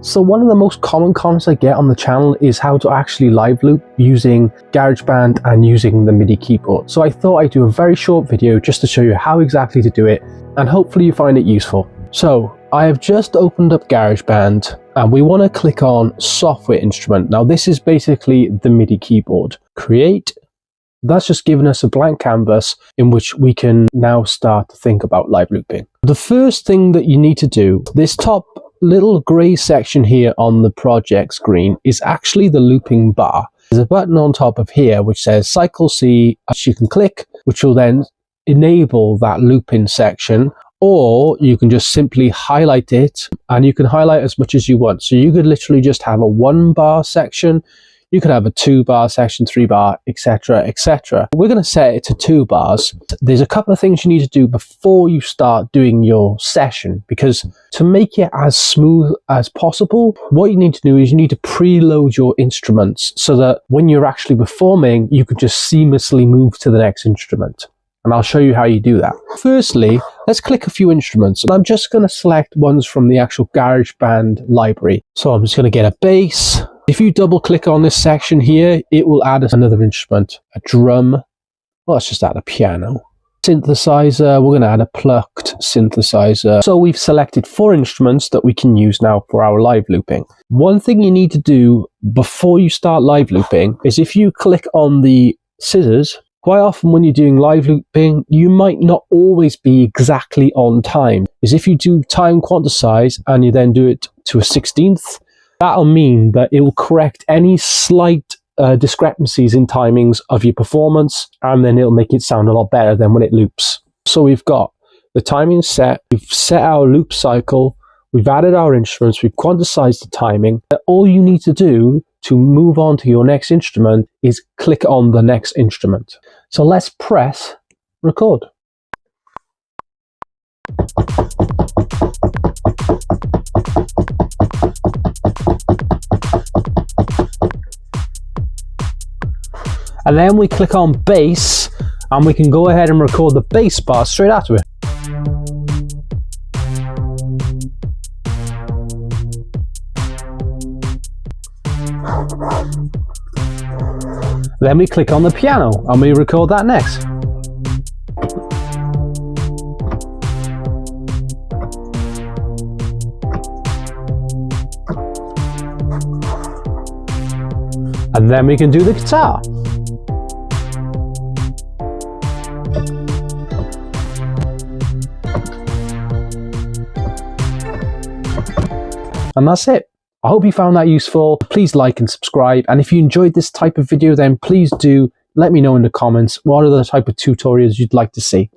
So one of the most common comments I get on the channel is how to actually live loop using Garageband and using the Midi keyboard. So I thought I'd do a very short video just to show you how exactly to do it, and hopefully you find it useful. So I have just opened up Garageband and we want to click on software instrument. Now this is basically the Midi keyboard. Create. That's just given us a blank canvas in which we can now start to think about live looping. The first thing that you need to do, this top little grey section here on the project screen is actually the looping bar. There's a button on top of here which says cycle C, which you can click, which will then enable that looping section, or you can just simply highlight it, and you can highlight as much as you want. So you could literally just have a 1 bar section, you could have a 2 bar section, 3 bar, etc, etc. We're going to set it to 2 bars. There's a couple of things you need to do before you start doing your session, because to make it as smooth as possible, what you need to do is you need to preload your instruments so that when you're actually performing, you can just seamlessly move to the next instrument. And I'll show you how you do that. Firstly, let's click a few instruments. And I'm just going to select ones from the actual GarageBand library. So I'm just going to get a bass. If you double click on this section here, it will add another instrument, a drum. Well, let's just add a piano. Synthesizer, we're going to add a plucked synthesizer. So we've selected 4 instruments that we can use now for our live looping. One thing you need to do before you start live looping is if you click on the scissors, quite often when you're doing live looping, you might not always be exactly on time. Is if you do time quantize and you then do it to a 16th, that'll mean that it will correct any slight discrepancies in timings of your performance, and then it'll make it sound a lot better than when it loops. So we've got the timing set, we've set our loop cycle, we've added our instruments, we've quantized the timing. All you need to do to move on to your next instrument is click on the next instrument. So let's press record. And then we click on bass, and we can go ahead and record the bass bar straight after it. Then we click on the piano and we record that next. And then we can do the guitar. And that's it. I hope you found that useful. Please like and subscribe. And if you enjoyed this type of video, then please do let me know in the comments what are the type of tutorials you'd like to see.